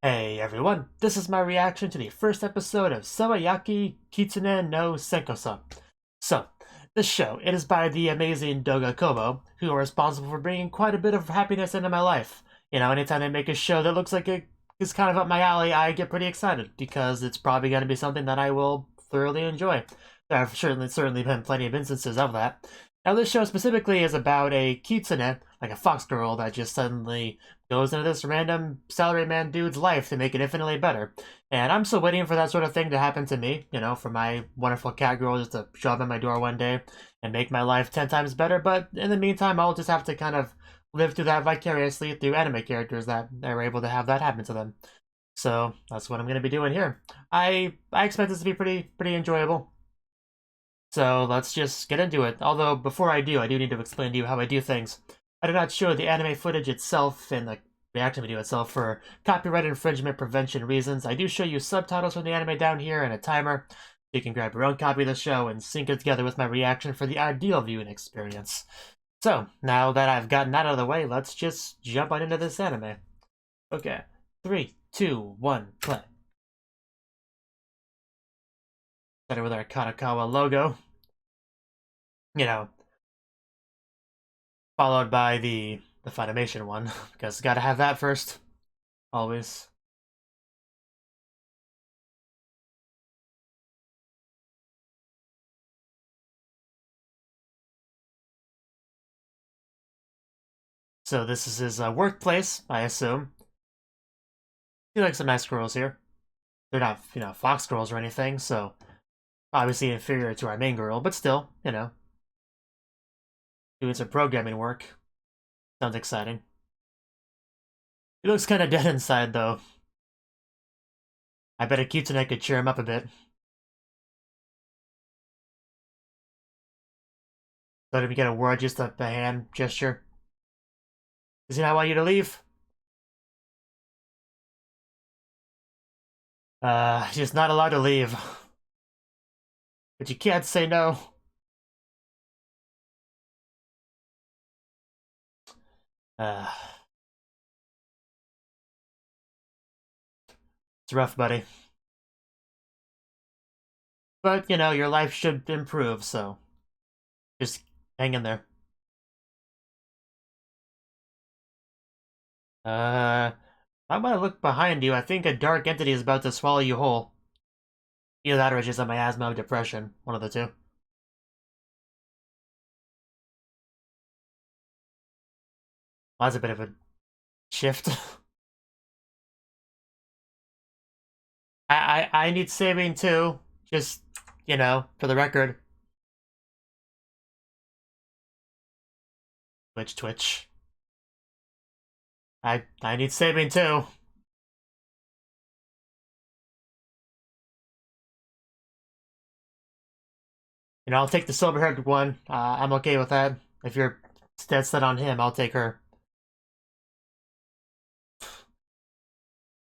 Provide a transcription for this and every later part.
Hey everyone, this is my reaction to the first episode of Sewayaki Kitsune no Senko-san. So, this show, it is by the amazing Doga Kobo, who are responsible for bringing quite a bit of happiness into my life. You know, anytime they make a show that looks like it is kind of up my alley, I get pretty excited, because it's probably going to be something that I will thoroughly enjoy. There have certainly been plenty of instances of that. Now, this show specifically is about a kitsune, like a fox girl, that just suddenly goes into this random salaryman dude's life to make it infinitely better. And I'm still waiting for that sort of thing to happen to me, you know, for my wonderful cat girl just to show up at my door one day and make my life 10 times better. But in the meantime, I'll just have to kind of live through that vicariously through anime characters that are able to have that happen to them. So that's what I'm going to be doing here. I expect this to be pretty enjoyable. So let's just get into it. Although before I do need to explain to you how I do things. I do not show the anime footage itself in the reaction video itself for copyright infringement prevention reasons. I do show you subtitles from the anime down here and a timer. You can grab your own copy of the show and sync it together with my reaction for the ideal viewing experience. So, now that I've gotten that out of the way, let's just jump on into this anime. Okay, 3, 2, 1, play. Started with our Kanakawa logo. You know, followed by the Funimation one, because gotta have that first. Always. So this is his workplace, I assume. He likes some nice girls here. They're not, you know, fox girls or anything, so obviously inferior to our main girl, but still, you know, doing some programming work. Sounds exciting. He looks kind of dead inside, though. I bet a Kitsune could cheer him up a bit. Let him get a word, just a hand gesture. Does he not want you to leave? He's not allowed to leave. But you can't say no. It's rough, buddy. But, you know, your life should improve, so just hang in there. I might look behind you. I think a dark entity is about to swallow you whole. Either that or it's just a miasma of depression. One of the two. Well, that's a bit of a shift. I need saving too. Just, you know, for the record. Twitch. I need saving too. You know, I'll take the silver-haired one. I'm okay with that. If you're dead set on him, I'll take her.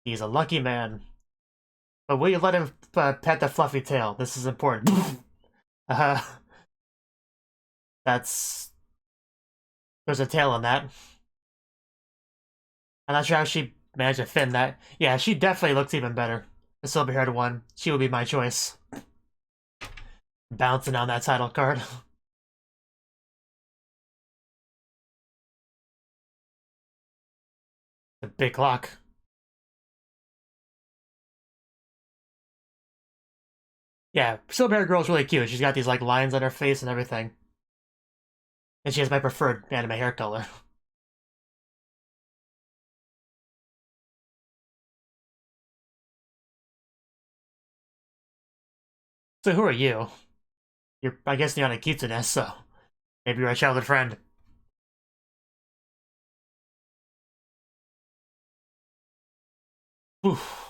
He's a lucky man. But will you let him pet the fluffy tail? This is important. uh, that's... There's a tail on that. I'm not sure how she managed to fin that. Yeah, she definitely looks even better. The silver-haired one. She would be my choice. Bouncing on that title card. The big clock. Yeah, silver-haired girl's really cute. She's got these like lines on her face and everything. And she has my preferred anime hair color. So who are you? I guess you're on a Kitsune, so maybe you're a childhood friend. Oof.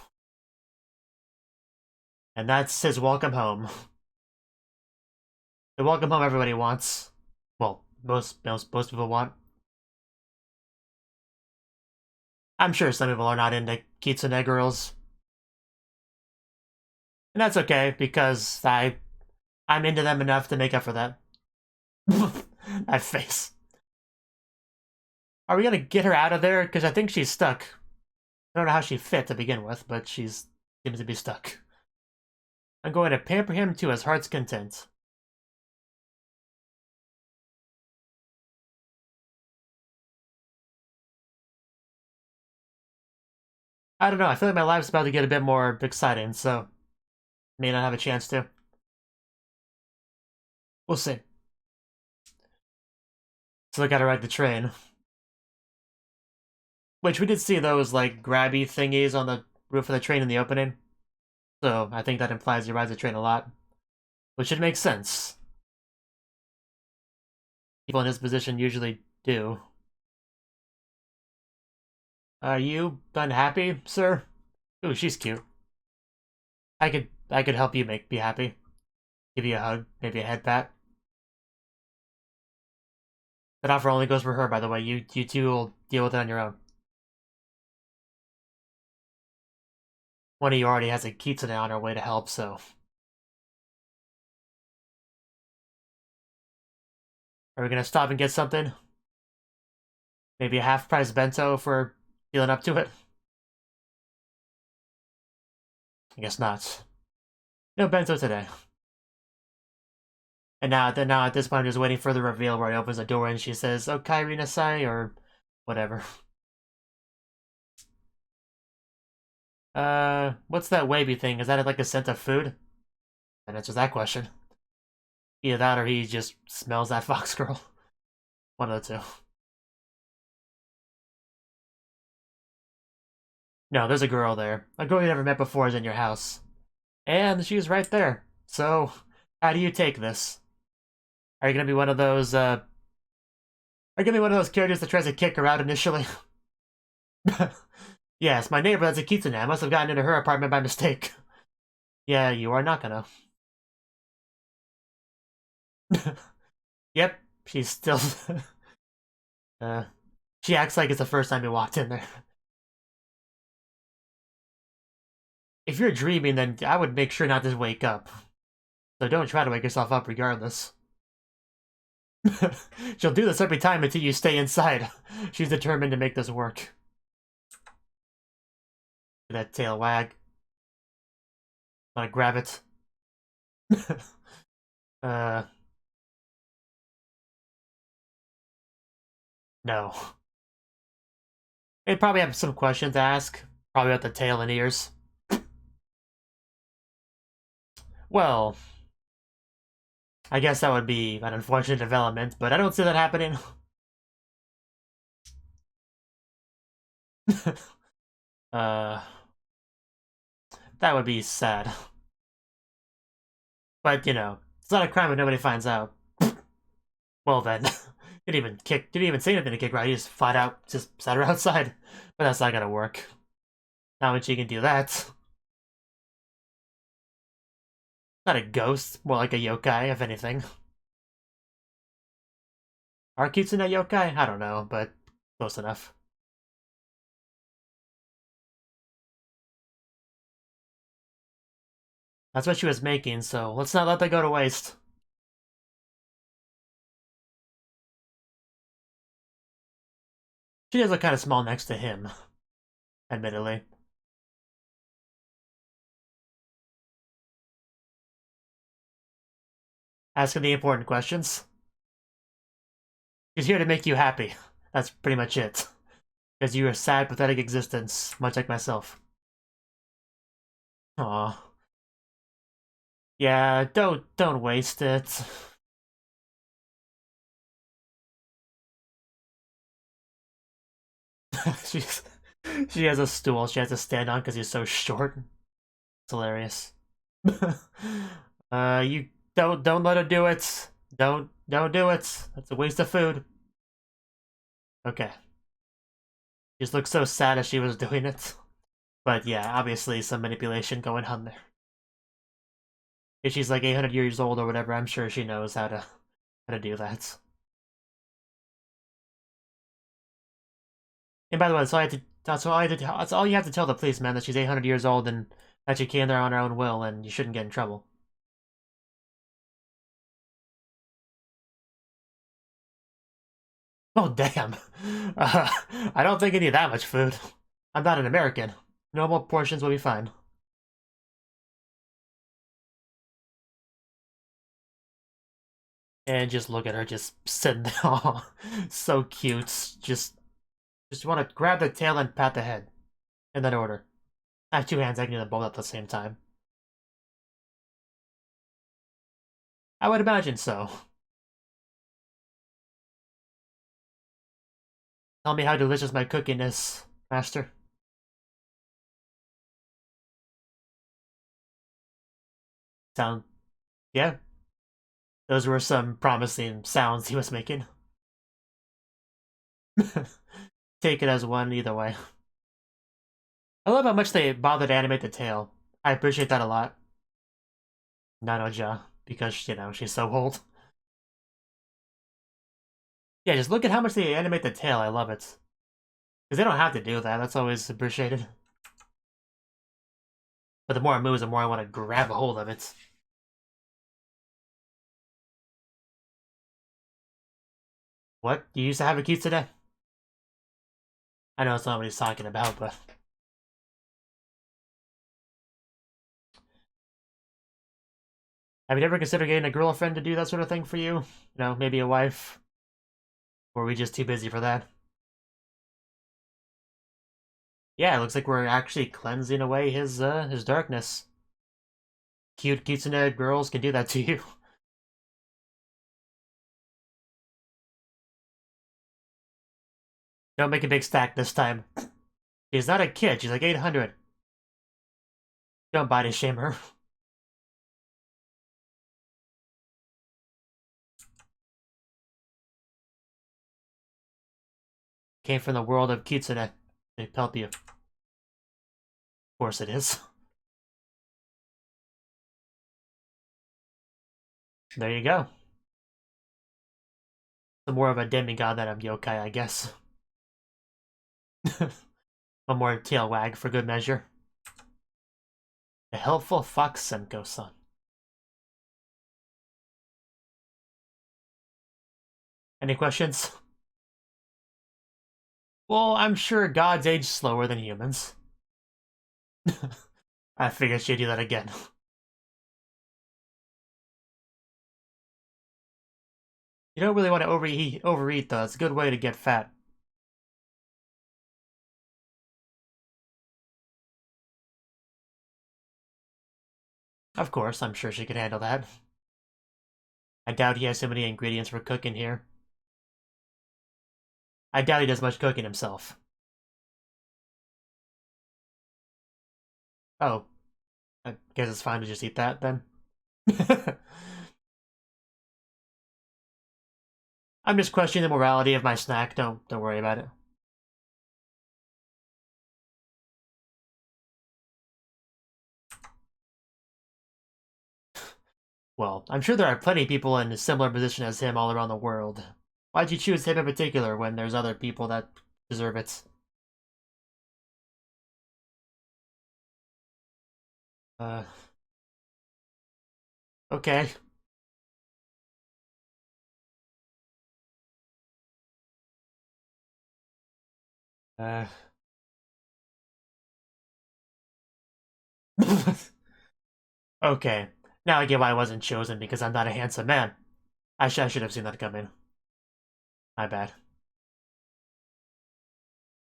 And that's his welcome home. The welcome home everybody wants. Well, most people want. I'm sure some people are not into Kitsune girls. And that's okay, because I'm into them enough to make up for that. That face. Are we gonna get her out of there? Because I think she's stuck. I don't know how she fit to begin with, but seems to be stuck. I'm going to pamper him to his heart's content. I don't know, I feel like my life's about to get a bit more exciting, so may not have a chance to. We'll see. So I gotta ride the train. Which we did see those, like, grabby thingies on the roof of the train in the opening. So I think that implies he rides the train a lot. Which should make sense. People in his position usually do. Are you unhappy, sir? Ooh, she's cute. I could help you be happy. Give you a hug, maybe a head pat. That offer only goes for her, by the way. You two will deal with it on your own. One of you already has a Kitsune on her way to help, so... Are we gonna stop and get something? Maybe a half-price bento for feeling up to it? I guess not. No bento today. And now at this point, I'm just waiting for the reveal where he opens the door and she says, "Oh, Kairi Nasai," or whatever. What's that wavy thing? Is that like a scent of food? And answers that question. Either that or he just smells that fox girl. One of the two. No, there's a girl there. A girl you never met before is in your house. And she's right there. So, how do you take this? Are you gonna be one of those, Are you gonna be one of those characters that tries to kick her out initially? Yes, my neighbor has a kitsune. I must have gotten into her apartment by mistake. Yeah, you are not gonna. Yep, she's still... she acts like it's the first time you walked in there. If you're dreaming, then I would make sure not to wake up. So don't try to wake yourself up regardless. She'll do this every time until you stay inside. She's determined to make this work. That tail wag. Wanna grab it? No. They'd probably have some questions to ask. Probably about the tail and ears. Well, I guess that would be an unfortunate development, but I don't see that happening. That would be sad. But, you know, it's not a crime if nobody finds out. Well then, didn't even say anything to kick her out, he just flat out just sat her outside. But that's not gonna work. Not when she can do that. Not a ghost, more like a yokai, if anything. Are Kitsune yokai? I don't know, but close enough. That's what she was making, so let's not let that go to waste. She does look kind of small next to him, admittedly. Asking the important questions. She's here to make you happy. That's pretty much it. Because you're a sad, pathetic existence, much like myself. Aww. Yeah, don't waste it. She's she has a stool she has to stand on because he's so short. It's hilarious. You don't let her do it. Don't do it. That's a waste of food. Okay. She just looked so sad as she was doing it. But yeah, obviously some manipulation going on there. If she's like 800 years old or whatever, I'm sure she knows how to do that. And by the way, that's all you have to tell the policeman, that she's 800 years old and that she came there on her own will and you shouldn't get in trouble. Oh, damn. I don't think I need that much food. I'm not an American. Normal portions will be fine. And just look at her just sitting there. Oh, so cute. Just want to grab the tail and pat the head. In that order. I have two hands, I can do them both at the same time. I would imagine so. Tell me how delicious my cooking is, master. Sound... yeah? Those were some promising sounds he was making. Take it as one either way. I love how much they bothered to animate the tail. I appreciate that a lot. Nanoja, because, you know, she's so old. Yeah, just look at how much they animate the tail, I love it. Because they don't have to do that, that's always appreciated. But the more it moves, the more I want to grab a hold of it. What? You used to have a Kitsune? I know it's not what he's talking about, but... have you ever considered getting a girlfriend to do that sort of thing for you? You know, maybe a wife? Or are we just too busy for that? Yeah, it looks like we're actually cleansing away his darkness. Cute Kitsune girls can do that to you. Don't make a big stack this time. She's not a kid, she's like 800. Don't body shame her. Came from the world of Kitsune. They help you. Of course it is. There you go. I'm more of a demigod than a yokai, I guess. One more tail wag for good measure. A helpful fox, Senko-san. Any questions? Well, I'm sure gods age slower than humans. I figured she'd do that again. You don't really want to overeat though. It's a good way to get fat. Of course, I'm sure she could handle that. I doubt he has so many ingredients for cooking here. I doubt he does much cooking himself. Oh, I guess it's fine to just eat that then. I'm just questioning the morality of my snack. Don't worry about it. Well, I'm sure there are plenty of people in a similar position as him all around the world. Why'd you choose him in particular when there's other people that deserve it? Uh, okay. Uh... okay. Now I get why I wasn't chosen, because I'm not a handsome man. I should have seen that coming. My bad.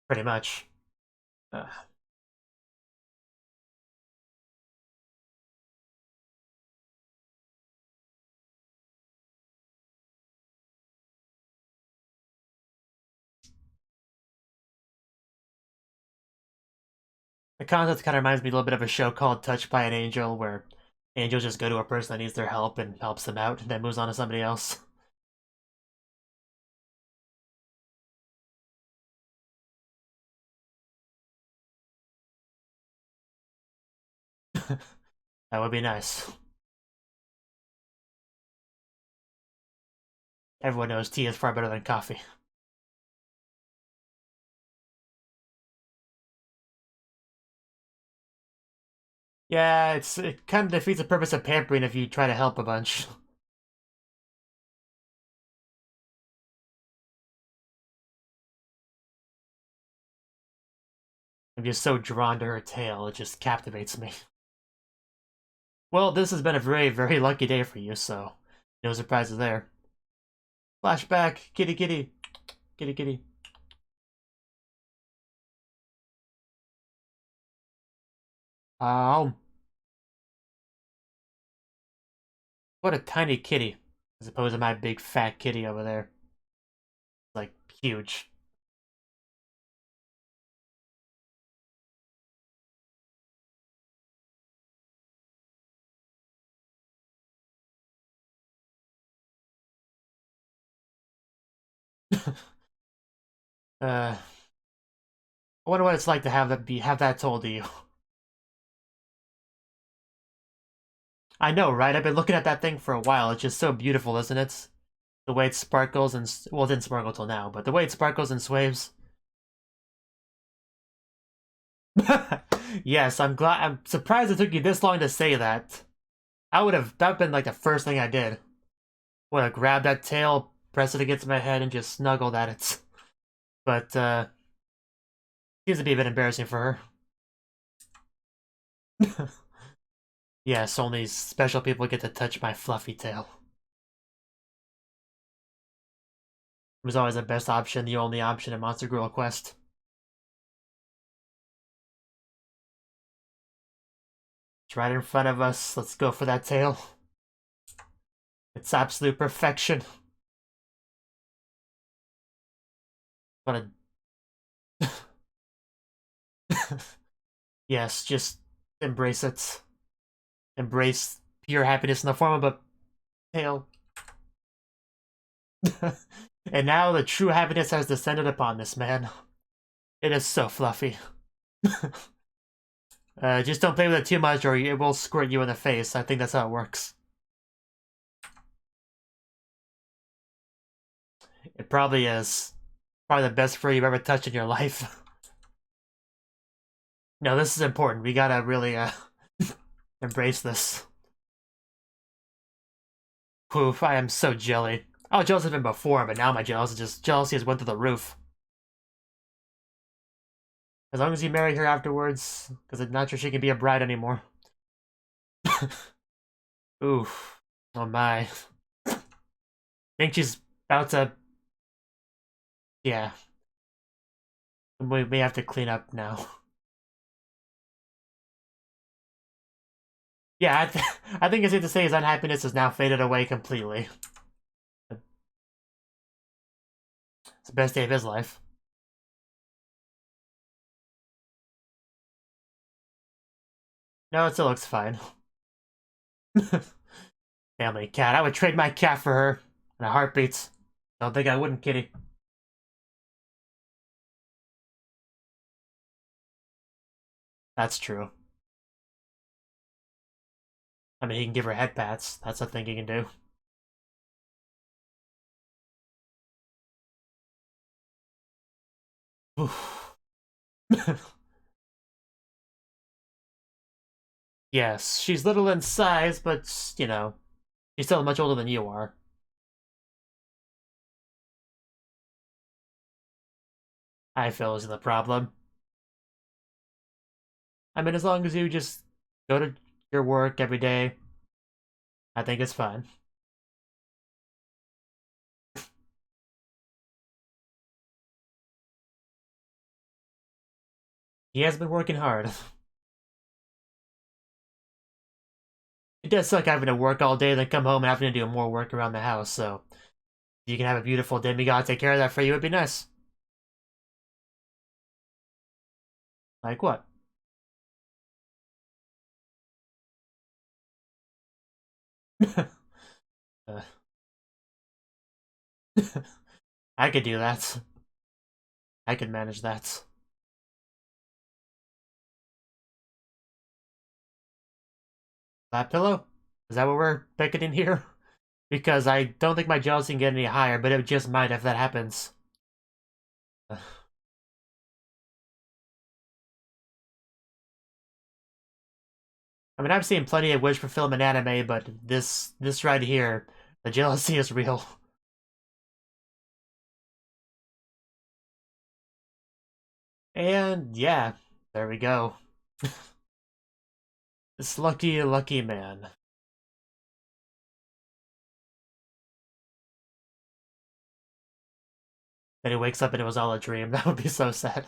Pretty much. Uh, the concept kind of reminds me a little bit of a show called Touched by an Angel, where angels just go to a person that needs their help and helps them out, and then moves on to somebody else. That would be nice. Everyone knows tea is far better than coffee. Yeah, it kind of defeats the purpose of pampering if you try to help a bunch. I'm just so drawn to her tail, it just captivates me. Well, this has been a very, very lucky day for you, so no surprises there. Flashback, kitty kitty, kitty kitty. Oh, what a tiny kitty, as opposed to my big fat kitty over there. Like, huge. I wonder what it's like to have that told to you. I know, right? I've been looking at that thing for a while. It's just so beautiful, isn't it? The way it sparkles and well, it didn't sparkle till now, but the way it sparkles and swaves. Yes, I'm surprised it took you this long to say that. That'd been like the first thing I did. Would have grabbed that tail, press it against my head, and just snuggled at it. But seems to be a bit embarrassing for her. Yes, only special people get to touch my fluffy tail. It was always the best option, the only option in Monster Girl Quest. It's right in front of us. Let's go for that tail. It's absolute perfection. What a... Yes, just embrace it. Embrace pure happiness in the form of a tail. And now the true happiness has descended upon this man. It is so fluffy. Just don't play with it too much or it will squirt you in the face. I think that's how it works. It probably is. Probably the best fur you've ever touched in your life. No, this is important. We gotta really, embrace this. Poof, I am so jelly. I was jealous of him before, but now my jealousy has went through the roof. As long as you marry her afterwards, because I'm not sure she can be a bride anymore. Oof. Oh my. I think she's about to... Yeah. We may have to clean up now. Yeah, I think it's safe to say his unhappiness has now faded away completely. It's the best day of his life. No, it still looks fine. Family cat. I would trade my cat for her in a heartbeat. Don't think I wouldn't, kitty. That's true. I mean, he can give her head pats. That's a thing he can do. Yes, she's little in size, but, you know, she's still much older than you are. I feel is the problem. I mean, as long as you just go to your work every day, I think it's fine. He has been working hard. It does suck having to work all day, then come home and having to do more work around the house, so if you can have a beautiful demigod take care of that for you, it'd be nice. Like what? uh, I could do that. I could manage that. That pillow? Is that what we're picking in here? Because I don't think my jealousy can get any higher, but it just might if that happens. I mean, I've seen plenty of wish fulfillment anime, but this right here, the jealousy is real. And yeah, There we go. This lucky, lucky man. Then he wakes up and it was all a dream. That would be so sad.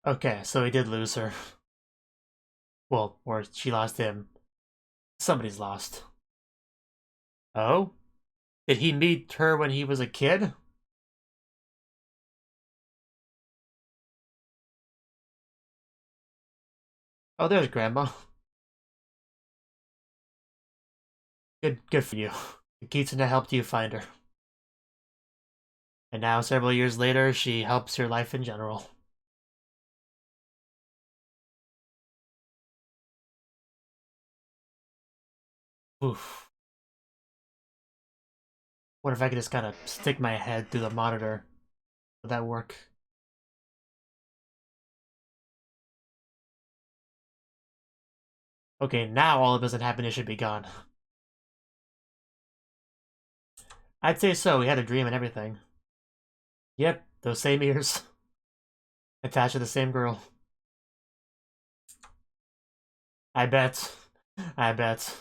Okay, so he did lose her. Well, or she lost him. Somebody's lost. Oh? Did he meet her when he was a kid? Oh, there's Grandma. Good for you. Kitsune helped you find her. And now, several years later, she helps your life in general. Oof. What if I could just kind of stick my head through the monitor? Would that work? Okay, now all of his unhappiness should be gone. I'd say so. He had a dream and everything. Yep, those same ears. Attached to the same girl. I bet. I bet.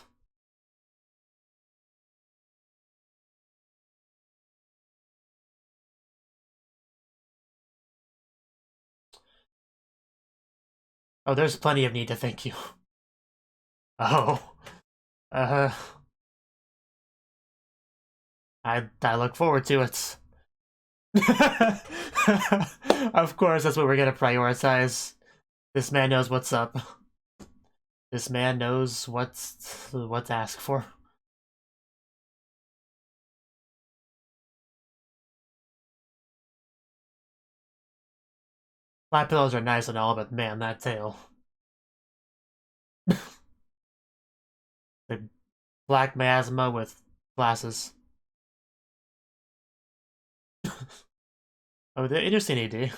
Oh, there's plenty of need to thank you. Oh. Uh, I look forward to it. Of course, that's what we're gonna prioritize. This man knows what's up. This man knows what to ask for. My pillows are nice and all, but man, that tail. The black miasma with glasses. Oh, the interesting AD.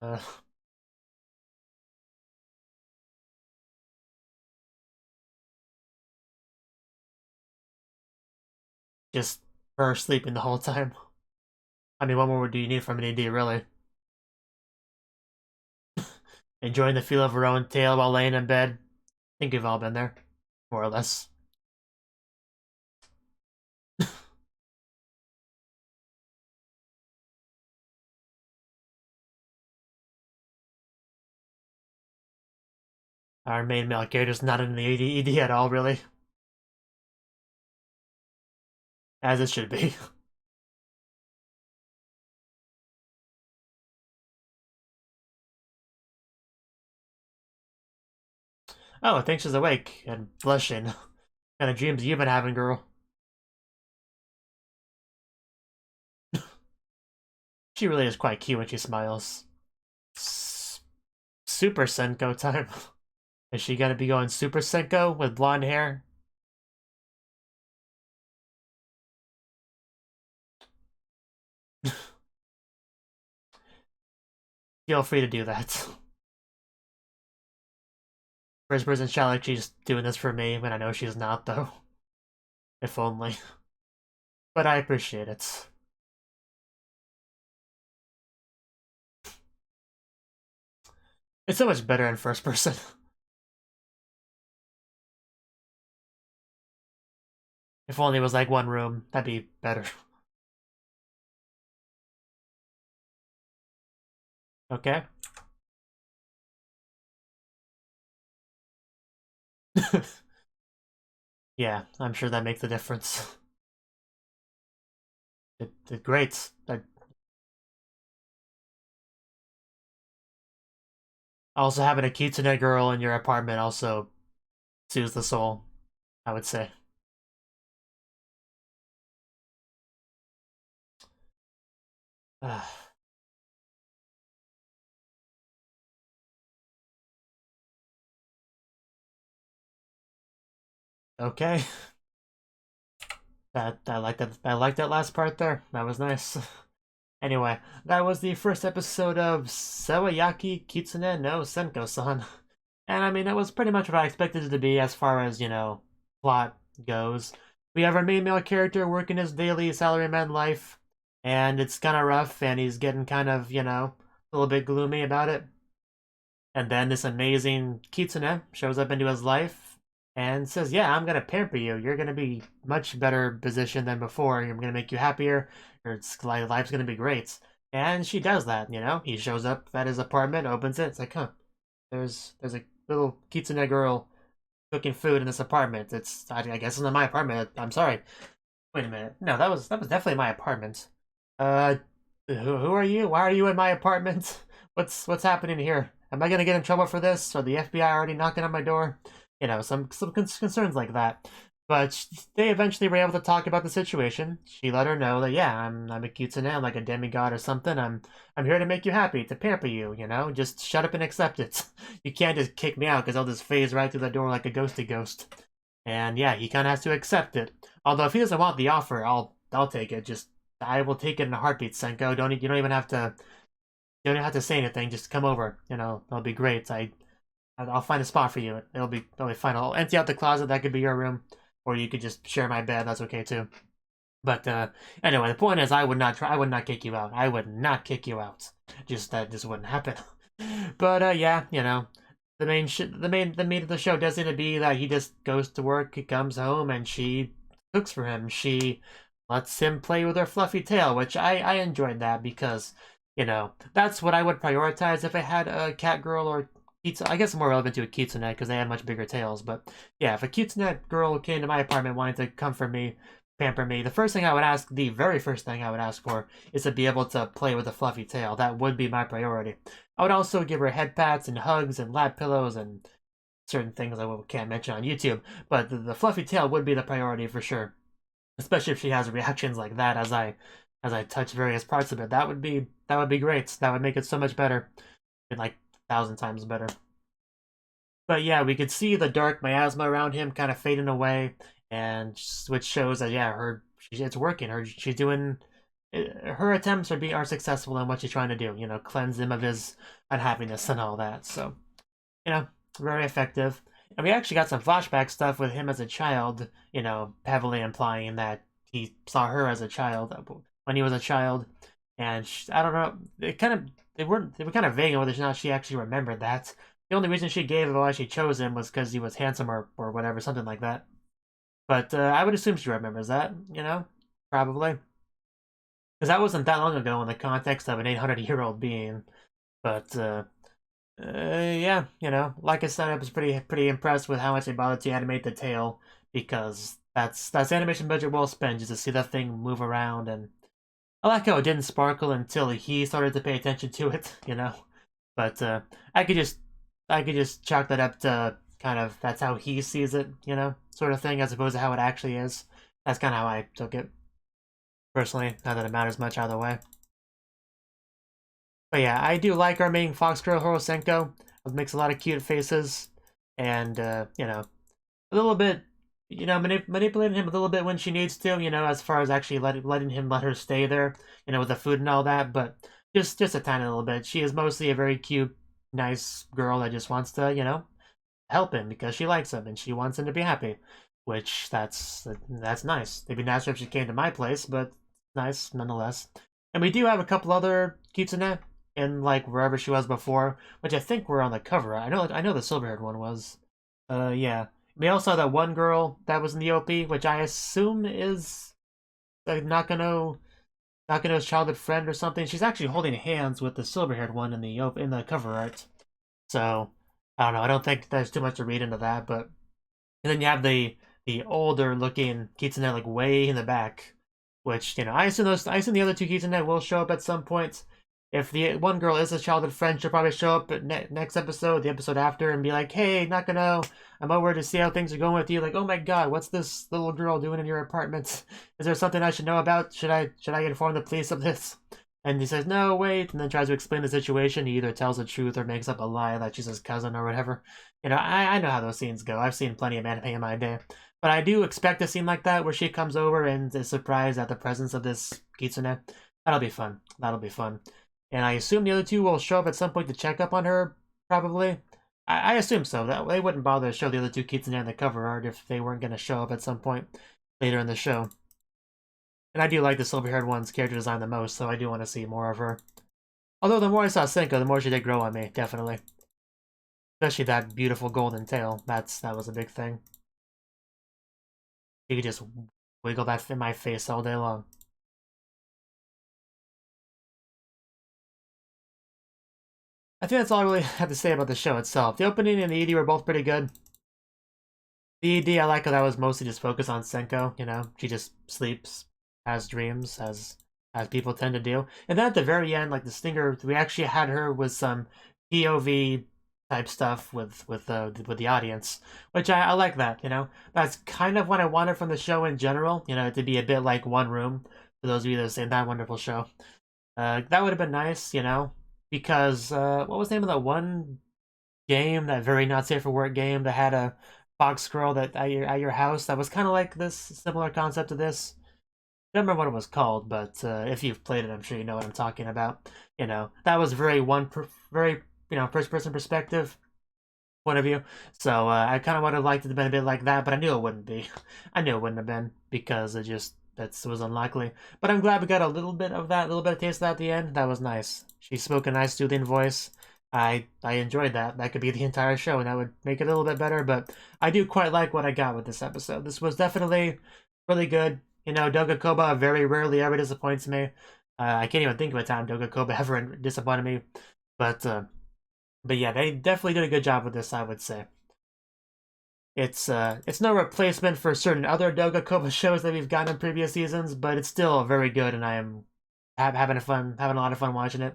uh, just her sleeping the whole time. I mean, what more do you need from an AD, really? Enjoying the feel of her own tail while laying in bed. I think we've all been there, more or less. Our main male character's not in the ED at all, really. As it should be. Oh, I think she's awake and blushing. Kind of dreams you've been having, girl. She really is quite cute when she smiles. Super Senko time. Is she gonna be going Super Senko with blonde hair? Feel free to do that. First person shot like she's doing this for me when I know she's not, though. If only. But I appreciate it. It's so much better in first person. If only it was like one room, that'd be better. Okay. Yeah, I'm sure that makes a difference. It great. Also, having a Kitsune girl in your apartment also soothes the soul, I would say. Okay. That I like that. I like that last part there. That was nice. Anyway, that was the first episode of Sewayaki Kitsune no Senko-san. And I mean, that was pretty much what I expected it to be as far as, plot goes. We have our main male character working his daily salaryman life, and it's kind of rough, and he's getting kind of, a little bit gloomy about it. And then this amazing Kitsune shows up into his life and says, yeah, I'm going to pamper you. You're going to be much better positioned than before. I'm going to make you happier. Your life's going to be great. And she does that, He shows up at his apartment, opens it. It's like, huh, there's a little Kitsune girl cooking food in this apartment. I guess it's not my apartment. I'm sorry. Wait a minute. No, that was definitely my apartment. Uh, who are you? Why are you in my apartment? What's happening here? Am I gonna get in trouble for this? Or the FBI already knocking on my door? Some concerns like that. But they eventually were able to talk about the situation. She let her know that, yeah, I'm a Kitsune, I'm like a demigod or something. I'm here to make you happy, to pamper you, Just shut up and accept it. You can't just kick me out because I'll just phase right through the door like a ghosty ghost. And yeah, he kind of has to accept it. Although if he doesn't want the offer, I'll take it. Just I will take it in a heartbeat, Senko. You don't even have to say anything. Just come over. That'll be great. I'll find a spot for you. It'll be fine. I'll empty out the closet. That could be your room, or you could just share my bed. That's okay too. But anyway, the point is, I would not kick you out. I would not kick you out. That just wouldn't happen. But yeah, the meat of the show does seem to be that he just goes to work, he comes home, and she cooks for him. She lets him play with her fluffy tail, which I enjoyed that because, that's what I would prioritize if I had a cat girl or Kitsune. I guess more relevant to a Kitsune because they have much bigger tails. But yeah, if a Kitsune girl came to my apartment wanting to comfort me, pamper me, the very first thing I would ask for is to be able to play with a fluffy tail. That would be my priority. I would also give her head pats and hugs and lap pillows and certain things I can't mention on YouTube. But the fluffy tail would be the priority for sure. Especially if she has reactions like that as I touch various parts of it. That would be great. That would make it so much better. Like 1,000 times better. But yeah, we could see the dark miasma around him kind of fading away, and which shows that yeah, it's working. She's doing her attempts are successful in what she's trying to do. Cleanse him of his unhappiness and all that. So, very effective. And we actually got some flashback stuff with him as a child. Heavily implying that he saw her as a child when he was a child, and I don't know. They were kind of vague on whether or not she actually remembered that. The only reason she gave of why she chose him was because he was handsome or whatever, something like that. But I would assume she remembers that, probably. Because that wasn't that long ago in the context of an 800-year-old being. But yeah, like I said, I was pretty impressed with how much they bothered to animate the tail, because that's animation budget well spent just to see that thing move around. And I like how it didn't sparkle until he started to pay attention to it, But I could just chalk that up to kind of that's how he sees it, sort of thing, as opposed to how it actually is. That's kind of how I took it, personally, not that it matters much either way. But yeah, I do like our main fox girl, Senko. It makes a lot of cute faces, and, a little bit, manipulating him a little bit when she needs to, as far as actually letting him let her stay there, with the food and all that, but just a tiny little bit. She is mostly a very cute, nice girl that just wants to, help him because she likes him and she wants him to be happy, which that's nice. It'd be nicer if she came to my place, but nice nonetheless. And we do have a couple other Kitsune in like wherever she was before, which I think were on the cover. I know the silver-haired one was. Yeah. We also have that one girl that was in the OP, which I assume is like Nakano's childhood friend or something. She's actually holding hands with the silver-haired one in the cover art. So I don't know. I don't think there's too much to read into that, but and then you have the older looking Kitsune like way in the back, which I assume the other two Kitsune will show up at some point. If the one girl is a childhood friend, she'll probably show up at next episode, the episode after, and be like, "Hey, Nakano, I'm over to see how things are going with you." Like, "Oh my God, what's this little girl doing in your apartment? Is there something I should know about? Should I inform the police of this?" And he says, "No, wait," and then tries to explain the situation. He either tells the truth or makes up a lie that she's his cousin or whatever. I know how those scenes go. I've seen plenty of anime in my day. But I do expect a scene like that where she comes over and is surprised at the presence of this Kitsune. That'll be fun. That'll be fun. And I assume the other two will show up at some point to check up on her, probably. I assume so. That they wouldn't bother to show the other two Kitsune in the cover art if they weren't going to show up at some point later in the show. And I do like the silver-haired one's character design the most, so I do want to see more of her. Although the more I saw Senko, the more she did grow on me, definitely. Especially that beautiful golden tail. That was a big thing. You could just wiggle that in my face all day long. I think that's all I really have to say about the show itself. The opening and the ED were both pretty good. The ED, I like how that was mostly just focused on Senko, you know? She just sleeps, has dreams, as people tend to do. And then at the very end, like the stinger, we actually had her with some POV type stuff with the audience, which I like that, you know? That's kind of what I wanted from the show in general, you know, to be a bit like One Room, for those of you that have seen that wonderful show. That would have been nice, you know? Because, what was the name of that one game, that very not safe for work game that had a fox squirrel that at your house that was kind of like this, similar concept to this? I don't remember what it was called, but if you've played it, I'm sure you know what I'm talking about. You know, that was very first person perspective point of view. So I kind of would have liked it to have been a bit like that, but I knew it wouldn't be. I knew it wouldn't have been because it was unlikely. But I'm glad we got a little bit of that, a little bit of taste of that at the end. That was nice. She spoke a nice soothing voice. I enjoyed that. That could be the entire show, and that would make it a little bit better. But I do quite like what I got with this episode. This was definitely really good. You know, Doga Koba very rarely ever disappoints me. I can't even think of a time Doga Koba ever disappointed me. But yeah, they definitely did a good job with this, I would say. It's no replacement for certain other Doga Koba shows that we've gotten in previous seasons, but it's still very good, and I am having a lot of fun watching it.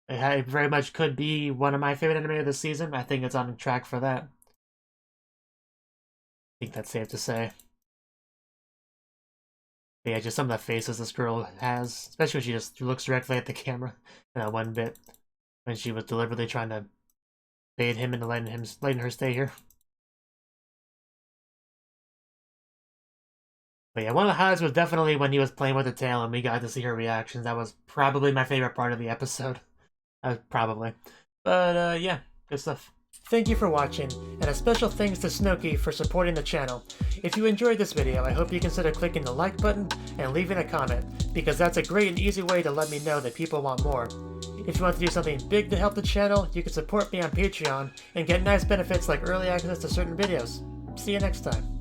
It very much could be one of my favorite anime of this season. I think it's on track for that. I think that's safe to say. But yeah, just some of the faces this girl has, especially when she just looks directly at the camera in that one bit when she was deliberately trying to bait him into letting her stay here. But yeah, one of the highlights was definitely when he was playing with the tail and we got to see her reactions. That was probably my favorite part of the episode. Probably. But yeah, good stuff. Thank you for watching, and a special thanks to Cnouki for supporting the channel. If you enjoyed this video, I hope you consider clicking the like button and leaving a comment, because that's a great and easy way to let me know that people want more. If you want to do something big to help the channel, you can support me on Patreon and get nice benefits like early access to certain videos. See you next time.